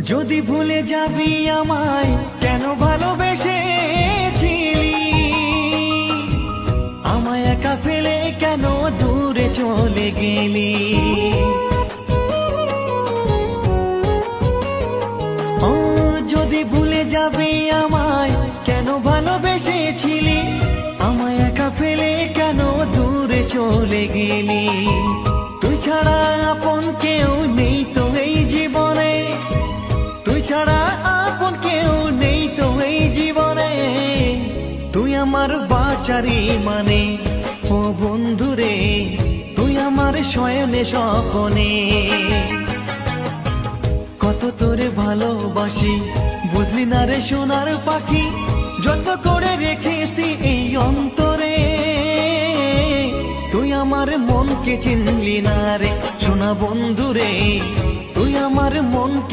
যদি ভুলে যাবি আমায় কেন ভালোবেসেছিলি, আমায় একা ফেলে কেন দূরে চলে গেলি। ও যদি ভুলে যাবি আমায় কেন ভালোবেসেছিলি, আমায় একা ফেলে কেন দূরে চলে গেলি। তুই ছাড়া আপন কেউ নেই তো এই জীবনে, তুই ছাড়া আপন কেউ নেই তো এই জীবনে। তুই আমার বাঁচারি মানে ও বন্ধুরে, তুই আমার শয়নে স্বপনে। কত তোরে ভালোবাসি বুঝলি না রে সোনার পাখি, যত করে রেখেছি এই অন্তরে। তুই আমার মনকে চিনলি না রে সোনা বন্ধুরে, তুই আমার মনকে